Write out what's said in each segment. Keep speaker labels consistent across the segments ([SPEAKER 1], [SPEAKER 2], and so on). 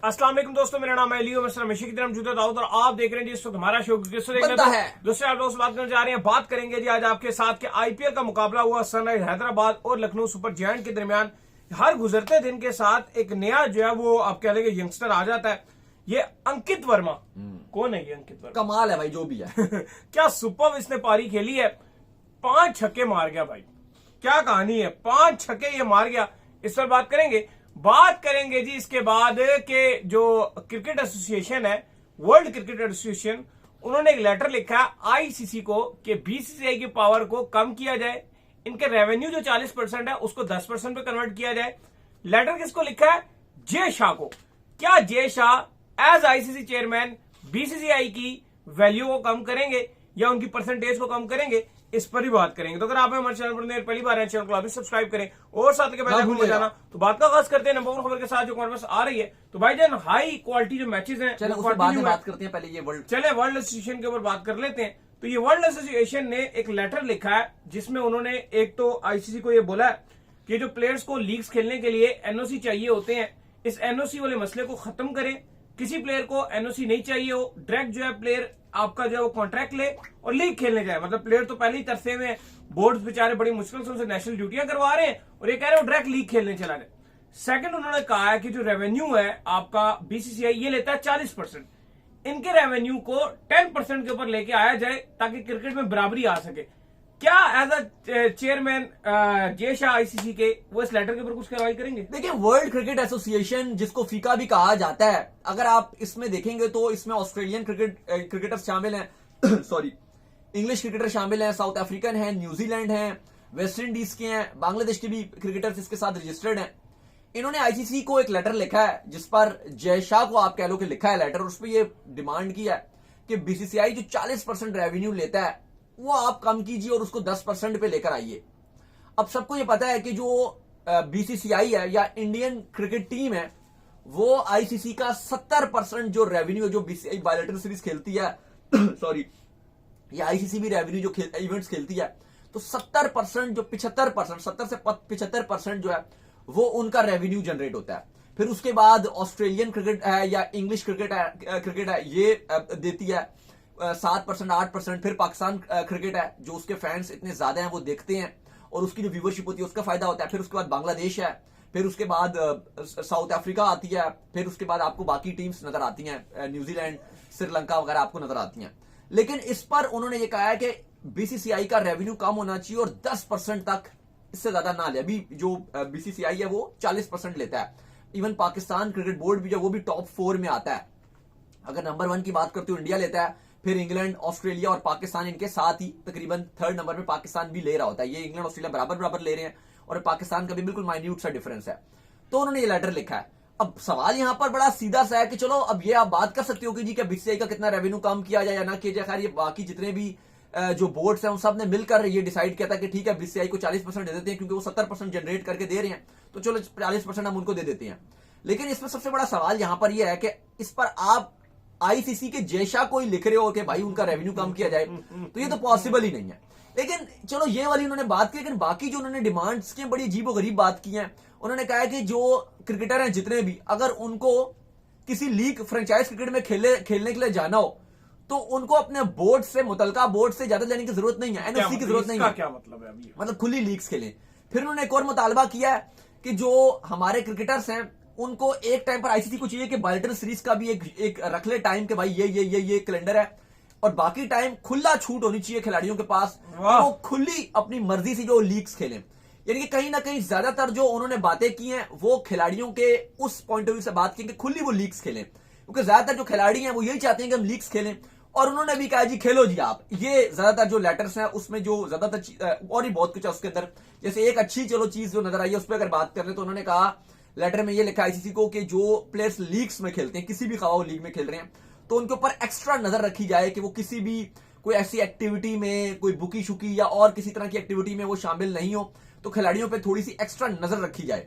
[SPEAKER 1] अस्सलाम वालेकुम दोस्तों, मेरा नाम है लियो मिस्टर हमेशा की तरह मौजूद दाऊद और आप देख रहे हैं जी इस वक्त हमारा शो किससे देखना है। दूसरे आप लोगों से बात करने जा रहे हैं, बात करेंगे जी आज आपके साथ कि आईपीएल का मुकाबला हुआ सनराइज हैदराबाद और लखनऊ सुपर जायंट के दरमियान। हर गुजरते दिन के साथ एक नया जो है वो आप कह लेंगे यंगस्टर आ जाता है। ये अंकित वर्मा कौन है? ये अंकित वर्मा
[SPEAKER 2] कमाल है भाई, जो भी है
[SPEAKER 1] क्या सुपर इसने पारी खेली है, 5 छक्के मार गया भाई। क्या कहानी है, 5 छक्के ये मार गया। इस पर बात करेंगे जी इसके बाद के जो क्रिकेट एसोसिएशन है, वर्ल्ड क्रिकेट एसोसिएशन, उन्होंने एक लेटर लिखा है आईसीसी को कि बीसीसीआई की पावर को कम किया जाए, इनके रेवेन्यू जो 40% है उसको 10% पे कन्वर्ट किया जाए। लेटर किसको लिखा है? जय शाह को। क्या Jay Shah as ICC chairman BCCI की वैल्यू को कम करेंगे या उनकी परसेंटेज को कम करेंगे? इस पर ही बात करेंगे। तो अगर आप हमारे चैनल पर पहली बार है, चैनल को अभी सब्सक्राइब करें और साथ के बेल आइकन बजाना। तो बात का आगाज करते हैं नंबर 1 खबर के साथ जो हमारे पास आ रही है। तो भाईजान हाई क्वालिटी जो मैचेस हैं
[SPEAKER 2] चलो उसके बाद में बात करते हैं। पहले ये वर्ल्ड
[SPEAKER 1] एसोसिएशन के ऊपर बात कर लेते हैं। तो ये वर्ल्ड एसोसिएशन ने एक लेटर लिखा है जिसमें उन्होंने एक तो आईसीसी को ये बोला है कि जो प्लेयर्स को लीग्स खेलने के लिए एनओसी चाहिए होते हैं, इस एनओसी वाले मसले को खत्म करें। किसी प्लेयर को एनओसी नहीं चाहिए हो, डायरेक्ट जो है प्लेयर आपका जो है वो कॉन्ट्रैक्ट ले और लीग खेलने जाए। मतलब प्लेयर तो पहले ही तरसे हुए हैं, बोर्ड बेचारे बड़ी मुश्किल से उनसे नेशनल ड्यूटियां करवा रहे हैं और ये कह रहे हो डायरेक्ट लीग खेलने चला जाए। सेकंड, उन्होंने कहा है कि जो रेवेन्यू है आपका बीसीसीआई ये लेता है 40%, इनके रेवेन्यू को 10% के ऊपर लेके आया जाए ताकि क्रिकेट में बराबरी आ सके। क्या as a chairman Jay Shah ICC के वो इस लेटर के ऊपर कुछ कार्रवाई करेंगे?
[SPEAKER 2] देखिए, वर्ल्ड क्रिकेट एसोसिएशन जिसको फीका भी कहा जाता है, अगर आप इसमें देखेंगे तो इसमें ऑस्ट्रेलियन क्रिकेटर्स शामिल हैं सॉरी, इंग्लिश क्रिकेटर शामिल हैं, साउथ अफ्रीकन हैं, न्यूजीलैंड हैं, वेस्ट इंडीज के हैं, बांग्लादेश के भी क्रिकेटर्स इसके साथ रजिस्टर्ड हैं। इन्होंने आईसीसी को एक लेटर लिखा है जिस पर जय शाह को आप कह लो कि लिखा है लेटर, और उस पर यह डिमांड की है कि बीसीसीआई जो 40% रेवेन्यू लेता है वो आप कम कीजिए और उसको 10% पे लेकर आइए। अब सबको ये पता है कि जो बीसीसीआई है या इंडियन क्रिकेट टीम है वो आईसीसी का 70% जो रेवेन्यू जो बीसीसीआई बायलैटरल सीरीज खेलती है सॉरी, ये आईसीसी भी रेवेन्यू जो इवेंट्स खेलती है, तो 70% जो 75%, 70 से 75% जो है वो उनका रेवेन्यू जनरेट होता है। फिर उसके बाद ऑस्ट्रेलियन क्रिकेट है या इंग्लिश क्रिकेट है ये देती है 7%, 8%। फिर पाकिस्तान क्रिकेट है जो उसके फैंस इतने ज्यादा हैं वो देखते हैं और उसकी जो व्यूवरशिप होती है उसका फायदा होता है। फिर उसके बाद बांग्लादेश है, फिर उसके बाद साउथ अफ्रीका आती है, फिर उसके बाद आपको बाकी टीम्स नजर आती हैं, न्यूजीलैंड, श्रीलंका वगैरह आपको नजर आती हैं। लेकिन इस पर उन्होंने ये कहा है कि बीसीसीआई का रेवेन्यू कम होना चाहिए और 10% तक, इससे ज्यादा ना ले। अभी जो बीसीसीआई है वो 40% लेता है। इवन पाकिस्तान क्रिकेट बोर्ड भी जो वो भी टॉप 4 में आता है। अगर नंबर 1 की बात करते हो इंडिया लेता है, फिर इंग्लैंड, ऑस्ट्रेलिया और पाकिस्तान इनके साथ ही तकरीबन 3rd नंबर पे पाकिस्तान भी ले रहा होता है। ये इंग्लैंड ऑस्ट्रेलिया बराबर ले रहे हैं और पाकिस्तान का भी बिल्कुल माइन्यूट सा डिफरेंस है। तो उन्होंने ये लेटर लिखा है। अब सवाल यहां पर बड़ा सीधा सा है कि चलो अब ये आप बात कर सकते हो कि जी क्या बीसीसीआई का कितना रेवेन्यू कम किया जाए या ना किया जाए। खैर ये बाकी जितने भी जो बोर्ड्स हैं उन सब ने मिलकर ये डिसाइड किया था कि ठीक है बीसीसीआई को 40% दे देते हैं क्योंकि वो 70% जनरेट करके दे रहे हैं, तो चलो 40% हम उनको दे देते हैं। लेकिन इसमें सबसे बड़ा सवाल यहां पर यह है कि इस पर आप आईसीसी के जय शाह को ही लिख रहे हो कि भाई उनका रेवेन्यू कम किया जाए, तो ये तो पॉसिबल ही नहीं है। लेकिन चलो ये वाली उन्होंने बात की, लेकिन बाकी जो उन्होंने डिमांड्स की बड़ी अजीब गरीब बात की है। उन्होंने कहा है कि जो क्रिकेटर हैं जितने भी, अगर उनको किसी लीग फ्रेंचाइज क्रिकेट में खेलने के लिए जाना हो तो उनको अपने बोर्ड से, मुतलका बोर्ड से इजाजत लेने की जरूरत नहीं है, एनओसी की जरूरत नहीं है।
[SPEAKER 1] क्या मतलब है अभी?
[SPEAKER 2] मतलब खुली लीग्स खेलें। फिर उन्होंने एक और मुतालबा किया है कि जो हमारे क्रिकेटर्स हैं उनको एक टाइम पर आईसीसी को चाहिए कि बायलैटरल सीरीज का भी एक रख ले टाइम कि भाई ये कैलेंडर है और बाकी टाइम खुला छूट होनी चाहिए खिलाड़ियों के पास, वो खुली अपनी मर्जी से जो लीग्स खेलें। यानी कि कहीं ना कहीं ज्यादातर जो उन्होंने बातें की हैं वो खिलाड़ियों के उस पॉइंट ऑफ व्यू से बात की कि खुली वो लीग्स खेलें, क्योंकि ज्यादातर जो खिलाड़ी हैं वो यही चाहते हैं कि हम लीग्स खेलें। और उन्होंने भी कहा जी खेलो जी आप। ये ज्यादातर जो लेटर्स हैं उसमें जो ज्यादातर और ही बहुत कुछ है उसके अंदर। जैसे एक अच्छी चलो चीज जो नजर आई है उस पर अगर बात कर रहे तो उन्होंने कहा लेटर में ये लिखा आईसीसी को कि जो प्लेयर्स लीग्स में खेलते हैं, किसी भी खवाओ लीग में खेल रहे हैं, तो उनके ऊपर एक्स्ट्रा नजर रखी जाए कि वो किसी भी कोई ऐसी एक्टिविटी में, कोई बुकी शुकी या और किसी तरह की एक्टिविटी में वो शामिल नहीं हो, तो खिलाड़ियों पे थोड़ी सी एक्स्ट्रा नजर रखी जाए।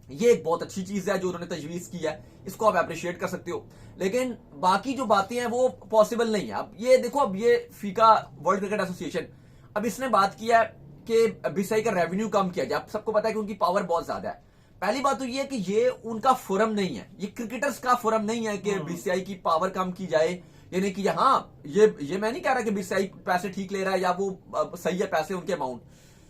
[SPEAKER 2] ये एक बहुत अच्छी चीज है जो उन्होंने तजवीज की है, इसको आप अप्रिशिएट कर सकते हो। लेकिन बाकी जो बातें हैं वो पॉसिबल नहीं है। अब ये देखो, अब ये फीका वर्ल्ड क्रिकेट एसोसिएशन अब इसने बात किया है कि बीसीसीआई का रेवेन्यू कम किया जाए। अब सबको पता है कि उनकी पावर बहुत ज्यादा है। पहली बात तो ये है कि ये उनका फोरम नहीं है, ये क्रिकेटर्स का फोरम नहीं है कि बीसीसीआई की पावर कम की जाए, यानी कि हाँ ये मैं नहीं कह रहा कि बीसीसीआई पैसे ठीक ले रहा है या वो सही है पैसे उनके अमाउंट,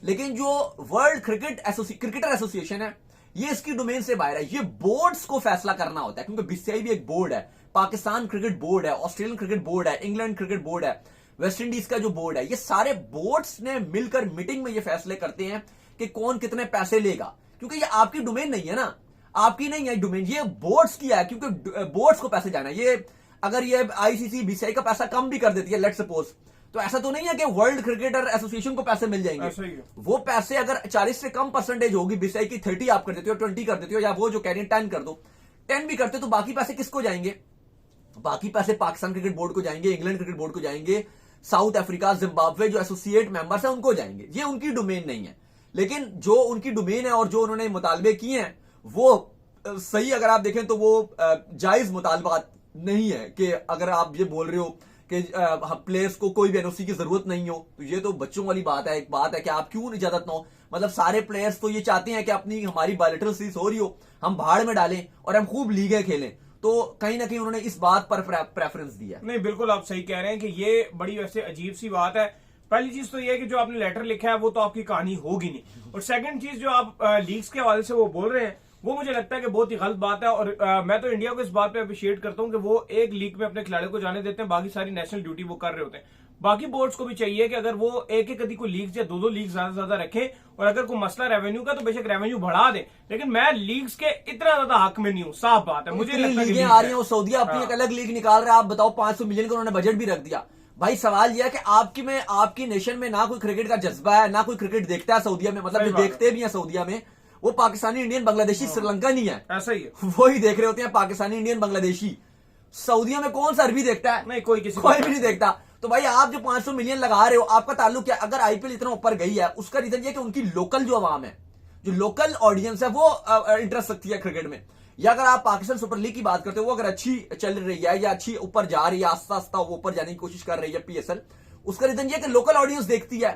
[SPEAKER 2] लेकिन जो वर्ल्ड क्रिकेटर एसोसिएशन है ये इसकी डोमेन से बाहर है। ये बोर्ड्स को फैसला करना होता है, क्योंकि बीसीसीआई भी एक बोर्ड है, पाकिस्तान क्रिकेट बोर्ड है, ऑस्ट्रेलियन क्रिकेट बोर्ड है, इंग्लैंड क्रिकेट बोर्ड है, वेस्ट इंडीज का जो बोर्ड है, ये सारे बोर्ड्स ने मिलकर मीटिंग में ये फैसले करते हैं कि कौन कितने पैसे लेगा, क्योंकि ये आपकी डोमेन नहीं है ना, आपकी नहीं है डोमेन, ये बोर्ड्स की है, क्योंकि बोर्ड्स को पैसे जाना है। ये अगर ये आईसीसी बीसीसीआई का पैसा कम भी कर देती है लेट्स सपोज, तो ऐसा तो नहीं है कि वर्ल्ड क्रिकेटर एसोसिएशन को पैसे मिल जाएंगे। वो पैसे अगर 40 से कम परसेंटेज होगी, बीसीसीआई की 30 आप कर देते हो, 20 कर देते हो, या वो जो कह रही है 10 कर दो, 10 भी करते हो, तो बाकी पैसे किसको जाएंगे? बाकी पैसे पाकिस्तान क्रिकेट बोर्ड को जाएंगे, इंग्लैंड क्रिकेट बोर्ड को जाएंगे, साउथ अफ्रीका, जिम्बाब्वे जो एसोसिएट मेंबर्स है उनको जाएंगे। ये उनकी डोमेन नहीं है, लेकिन जो उनकी डोमेन है और जो उन्होंने मुतालबे किए हैं वो सही अगर आप देखें तो वो जायज मुतालबात नहीं है कि अगर आप ये बोल रहे हो कि प्लेयर्स को कोई भी एनओसी की जरूरत नहीं हो, तो ये तो बच्चों वाली बात है। एक बात है कि आप क्यों इजाजत ना हो, मतलब सारे प्लेयर्स तो ये चाहते हैं कि अपनी हमारी बायलैटरल सीरीज हो रही हो, हम भाड़ में डालें और हम खूब लीगें खेलें, तो कहीं ना कहीं उन्होंने इस बात पर प्रेफरेंस दिया।
[SPEAKER 1] नहीं, बिल्कुल आप सही कह रहे हैं कि ये बड़ी वैसे अजीब सी बात है। पहली चीज तो ये है कि जो आपने लेटर लिखा है वो तो आपकी कहानी होगी नहीं, और सेकंड चीज जो आप लीग्स के हवाले से वो बोल रहे हैं वो मुझे लगता है कि बहुत ही गलत बात है। और मैं तो इंडिया को इस बात पे अप्रिशिएट करता हूं कि वो एक लीग में अपने खिलाड़ियों को जाने देते हैं, बाकी सारी नेशनल ड्यूटी वो कर रहे होते हैं। बाकी बोर्ड्स को भी चाहिए कि अगर वो एक कदी कोई लीग या दो लीग ज्यादा से ज्यादा रखें, और अगर कोई मसला रेवेन्यू का तो बेशक रेवेन्यू बढ़ा दें, लेकिन मैं लीग्स के इतना ज्यादा हक में नहीं हूं, साफ बात है। मुझे
[SPEAKER 2] लीगें आ रही है, सऊदीया अपनी एक अलग लीग निकाल रहा है, आप बताओ 500 मिलियन का उन्होंने बजट भी रख दिया। भाई सवाल यह है कि आपकी नेशन में ना कोई क्रिकेट का जज्बा है, ना कोई क्रिकेट देखता है सऊदीया में, मतलब देखते भी है सऊदीया में, वो पाकिस्तानी, इंडियन, बांग्लादेशी, श्रीलंका नहीं है,
[SPEAKER 1] ऐसा ही है,
[SPEAKER 2] वही देख रहे होते हैं पाकिस्तानी, इंडियन, बांग्लादेशी। सऊदीया में कौन सा अरबी देखता है?
[SPEAKER 1] नहीं, कोई भी
[SPEAKER 2] नहीं देखता। तो भाई आप जो 500 मिलियन लगा रहे हो, आपका ताल्लुक क्या? अगर आईपीएल इतना ऊपर गई है उसका रीजन ये कि उनकी लोकल जो आवाम है, जो लोकल ऑडियंस है वो इंटरेस्ट रखती है क्रिकेट में। या अगर आप पाकिस्तान सुपर लीग की बात करते हो, वो अगर अच्छी चल रही है या अच्छी ऊपर जा रही है, आस्ता आस्ता ऊपर जाने की कोशिश कर रही है पीएसएल, उसका रीजन ये कि लोकल ऑडियंस देखती है।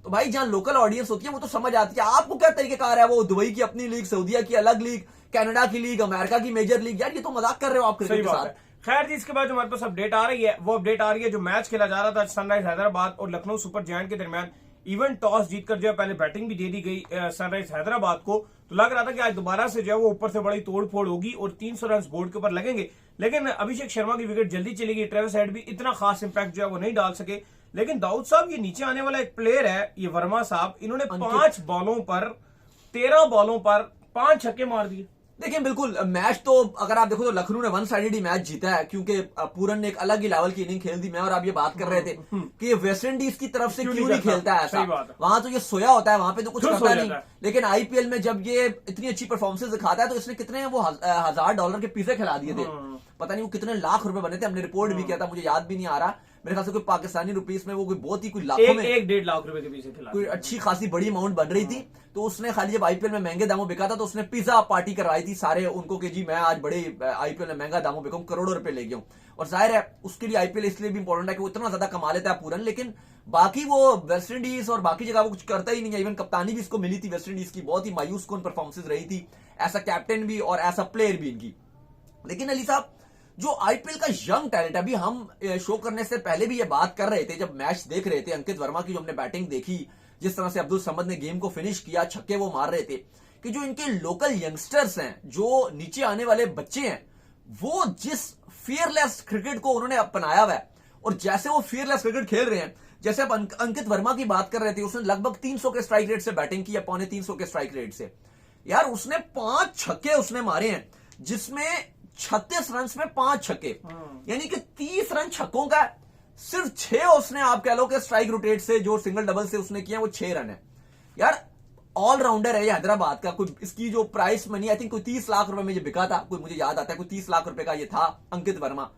[SPEAKER 2] तो भाई जहां लोकल ऑडियंस होती है वो तो समझ आती है। आपको क्या तरीकेकार है? वो दुबई की अपनी लीग, सऊदीया की अलग लीग, कनाडा की लीग, अमेरिका की मेजर लीग, यार ये तो मजाक कर रहे हो आप क्रिकेट के साथ।
[SPEAKER 1] खैर जी, इसके बाद जो हमारे पास अपडेट आ रही है वो अपडेट आ रही है जो मैच खेला जा रहा था सनराइज हैदराबाद और लखनऊ सुपर जायंट के दरमियान। इवन टॉस जीतकर जो है पहले बैटिंग भी दे दी गई सनराइज हैदराबाद को, तो लग रहा था कि आज दोबारा से जो है वो ऊपर से बड़ी तोड़ फोड़ होगी और 300 रन बोर्ड के ऊपर लगेंगे, लेकिन अभिषेक शर्मा की विकेट जल्दी चली गई। ट्रेविस हेड भी इतना खास इंपैक्ट जो है वो नहीं डाल सके। लेकिन दाऊद साहब, ये नीचे आने वाला एक प्लेयर है, ये वर्मा साहब, इन्होंने 5 बॉलों पर 13 बॉलों पर 5 छक्के मार दिए।
[SPEAKER 2] देखिए बिल्कुल मैच तो अगर आप देखो तो लखनऊ ने 1 साइडेड ही मैच जीता है, क्योंकि पूरन ने एक अलग ही लेवल की इनिंग खेल दी। मैं और आप ये बात कर रहे थे कि वेस्ट इंडीज की तरफ से क्यों नहीं खेलता है ऐसा, वहां तो ये सोया होता है, वहां पे तो कुछ करता नहीं। लेकिन आईपीएल में जब ये इतनी अच्छी परफॉर्मेंस दिखाता है तो इसने कितने वो $1000 के पिज्जे खिला दिए थे, पता नहीं वो कितने लाख रुपए बने थे, हमने रिपोर्ट भी किया था, मुझे याद भी नहीं आ रहा, मेरे ख्याल से कोई पाकिस्तानी रुपीस में वो कोई बहुत ही कोई लाखों में
[SPEAKER 1] 1-1.5 लाख रुपए के पीछे खिला
[SPEAKER 2] कोई अच्छी खासी बड़ी अमाउंट बन रही थी। तो उसने खाली जब आईपीएल में महंगे दामों बिका था तो उसने पिज्जा पार्टी करवाई थी सारे उनको कि जी मैं आज बड़े आईपीएल में महंगा दामों बिका हूं, करोड़ों रुपए ले गया हूं। और जाहिर है उसके लिए आईपीएल इसलिए भी इंपॉर्टेंट है कि वो इतना ज्यादा कमा लेता है पूरन, लेकिन बाकी वो वेस्ट इंडीज और बाकी जगह वो कुछ करता ही नहीं है। इवन कप्तानी भी इसको मिली थी वेस्ट इंडीज की, बहुत ही मायूस कौन परफॉर्मेंसेज रही थी, ऐसा कैप्टन भी और ऐसा प्लेयर भी इनकी। लेकिन अली साहब जो आईपीएल का यंग टैलेंट, अभी हम शो करने से पहले भी ये बात कर रहे थे जब मैच देख रहे थे, अंकित वर्मा की जो हमने बैटिंग देखी, जिस तरह से अब्दुल समद ने गेम को फिनिश किया, छक्के वो मार रहे थे, कि जो इनके लोकल यंगस्टर्स हैं, जो नीचे आने वाले बच्चे हैं, वो जिस फियरलेस क्रिकेट को उन्होंने अपनाया हुआ है और जैसे वो फियरलेस क्रिकेट खेल रहे हैं, जैसे आप अंकित वर्मा की बात कर रहे थे, उसने लगभग 300 के स्ट्राइक रेट से बैटिंग की, 350 के स्ट्राइक रेट से, यार उसने 5 छक्के उसने मारे हैं, जिसमें 36 रन में 5 छक्के, यानी कि 30 रन छक्कों का, सिर्फ 6 उसने आप कह लो कि स्ट्राइक रोटेट से जो सिंगल डबल से उसने किया वो 6 रन है। यार ऑलराउंडर है ये हैदराबाद का। कोई इसकी जो प्राइस मनी आई थिंक कोई 30 लाख रुपए में ये बिका था, कोई मुझे याद आता है कोई 30 लाख रुपए का ये था अंकित वर्मा।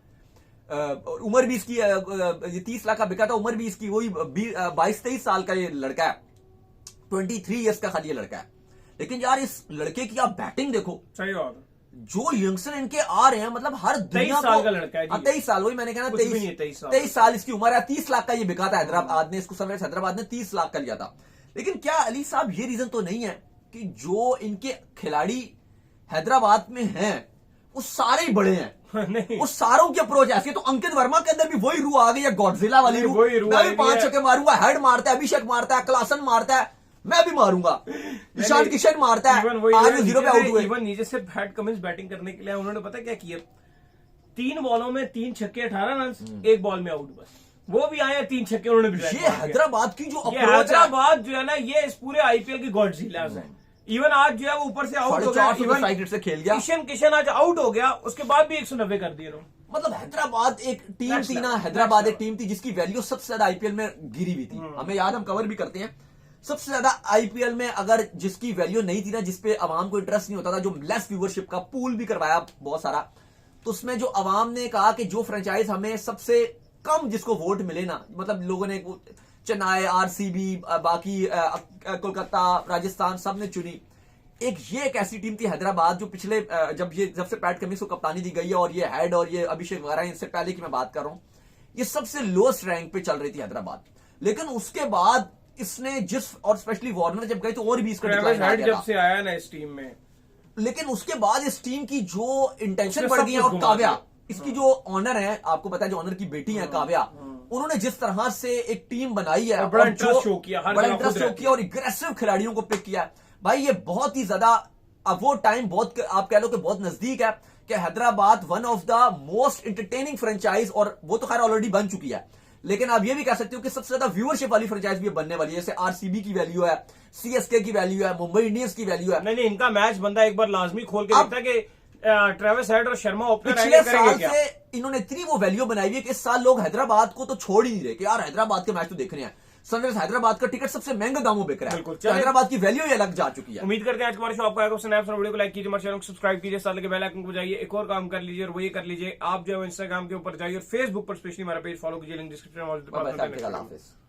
[SPEAKER 2] उम्र भी इसकी ये 30 लाख का बिका था, उम्र भी इसकी वही 22-23 साल का ये लड़का है, 23 ईयर्स का खाली ये लड़का है। लेकिन यार इस लड़के की आप बैटिंग देखो,
[SPEAKER 1] सही बात,
[SPEAKER 2] जो यंगस्टर इनके आ रहे हैं, मतलब हर दुनिया
[SPEAKER 1] 23 साल का लड़का है,
[SPEAKER 2] 23 साल, वही मैंने कहा 23 साल इसकी उम्र है। 30 लाख का ये बिका था हैदराबाद ने, इसको सनराइज हैदराबाद ने 30 लाख का लिया था। लेकिन क्या अली साहब ये रीजन तो नहीं है कि जो इनके खिलाड़ी हैदराबाद में हैं वो सारे ही बड़े हैं।
[SPEAKER 1] नहीं,
[SPEAKER 2] वो सारों की अप्रोच ऐसी है। तो अंकित वर्मा के अंदर भी वही रूह आ गई है, गॉडजिला वाली रूह।
[SPEAKER 1] वही रूह
[SPEAKER 2] मैं भी
[SPEAKER 1] आई
[SPEAKER 2] 5
[SPEAKER 1] है।
[SPEAKER 2] छक्के मारूंगा, हेड मारता है, अभिषेक मारता है, क्लासन मारता है, मैं भी मारूंगा, ईशान किशन मारता है, आज भी 0 पे आउट हुए।
[SPEAKER 1] इवन नीचे से पैट कमिंस बैटिंग करने के लिए उन्होंने पता क्या किया, 3 बॉलों में 3 छक्के 18 रन, 1 बॉल में आउट बस। वो भी आए 3 छक्के उन्होंने भी
[SPEAKER 2] ये हैदराबाद की जो
[SPEAKER 1] ये
[SPEAKER 2] अप्रोच है,
[SPEAKER 1] हैदराबाद जो है ना, ये इस पूरे आईपीएल की गॉडजिलास है। इवन आज जो है वो ऊपर से आउट हो गया,
[SPEAKER 2] 450 स्ट्राइक रेट से खेल गया।
[SPEAKER 1] ईशान किशन आज आउट हो गया, उसके बाद भी 190 कर दिए उन्होंने।
[SPEAKER 2] मतलब हैदराबाद एक टीम
[SPEAKER 1] Next
[SPEAKER 2] थी ना,
[SPEAKER 1] level,
[SPEAKER 2] हैदराबाद
[SPEAKER 1] next
[SPEAKER 2] एक टीम थी जिसकी वैल्यू सबसे ज्यादा आईपीएल में गिरी हुई थी। हमें याद, हम कवर भी करते हैं। सबसे ज्यादा आईपीएल में अगर जिसकी वैल्यू नहीं थी ना, जिसपे अवाम को इंटरेस्ट नहीं होता था, जो लेस व्यूवरशिप का पूल भी करवाया बहुत सारा, तो उसमें जो अवाम ने कहा कि जो फ्रेंचाइज हमें सबसे कम जिसको वोट मिले ना, मतलब लोगों ने चेन्नई, आरसीबी, बाकी कोलकाता, राजस्थान, सब ने चुनी। ये एक ऐसी टीम थी हैदराबाद जो पिछले जब से पैट कमिंस को कप्तानी दी गई है, और ये हेड और ये अभिषेक वगैरह, इनसे पहले की मैं बात कर रहा हूं, ये सबसे लोएस्ट रैंक पे चल रही थी हैदराबाद। लेकिन उसके बाद इसने और स्पेशली वार्नर जब गए तो और भी इसका डिक्लाइन आ गया
[SPEAKER 1] जब
[SPEAKER 2] था।
[SPEAKER 1] से आया ना इस टीम में,
[SPEAKER 2] लेकिन उसके बाद इस टीम की जो इंटेंशन
[SPEAKER 1] उसने
[SPEAKER 2] बढ़
[SPEAKER 1] सब
[SPEAKER 2] गई है,
[SPEAKER 1] कुछ
[SPEAKER 2] और
[SPEAKER 1] घुमा
[SPEAKER 2] काव्या,
[SPEAKER 1] दिया।
[SPEAKER 2] इसकी जो ऑनर है, आपको पता है जो ऑनर की बेटी है काव्या, उन्होंने जिस तरह से एक टीम बनाई है,
[SPEAKER 1] और बड़ा
[SPEAKER 2] और
[SPEAKER 1] इंटरेस्ट शो किया, हर
[SPEAKER 2] बड़ा
[SPEAKER 1] जगह
[SPEAKER 2] इंटरेस्ट
[SPEAKER 1] खुद
[SPEAKER 2] शो
[SPEAKER 1] रहती
[SPEAKER 2] किया और एग्रेसिव खिलाड़ियों को पिक किया, भाई ये बहुत ही ज्यादा, अब वो टाइम बहुत, आप कह लो कि बहुत नजदीक है कि Hyderabad one of the most entertaining franchise, और वो तो खैर ऑलरेडी बन चुकी है, लेकिन आप ये भी कह सकते हो कि सबसे ज्यादा व्यूअरशिप वाली फ्रेंचाइज भी बनने वाली है। जैसे आरसीबी की वैल्यू है, सीएसके की वैल्यू है, मुंबई इंडियंस की वैल्यू है।
[SPEAKER 1] नहीं, इनका मैच बंदा एक बार लाजमी खोल के
[SPEAKER 2] अब-
[SPEAKER 1] देखता कि ट्रेविस हेड और शर्मा ओपनर
[SPEAKER 2] पिछले
[SPEAKER 1] करेंगे
[SPEAKER 2] साल
[SPEAKER 1] क्या।
[SPEAKER 2] से इन्होंने इतनी वो वैल्यू बनाई हुई है कि इस साल लोग हैदराबाद को तो छोड़ ही नहीं रहे कि यार हैदराबाद के मैच तो देखने हैं। सनराइजर्स हैदराबाद का टिकट सबसे महंगे दामों बिक रहा है,
[SPEAKER 1] बिल्कुल,
[SPEAKER 2] तो
[SPEAKER 1] चलिए।
[SPEAKER 2] हैदराबाद की वैल्यू ही अलग जा चुकी है।
[SPEAKER 1] उम्मीद करते हैं आज हमारे शो आपको आएगा पसंद आया। वीडियो को लाइक कीजिए, हमारे चैनल को सब्सक्राइब कीजिए, साथ लगे बेल आइकन को बजाइए। एक और काम कर लीजिए और वो ये कर लीजिए, आप जो है इंस्टाग्राम के ऊपर जाइए और फेसबुक पर स्पेशली हमारा पेज फॉलो कीजिए, लिंक डिस्क्रिप्शन में मौजूद है।
[SPEAKER 2] हाफिज।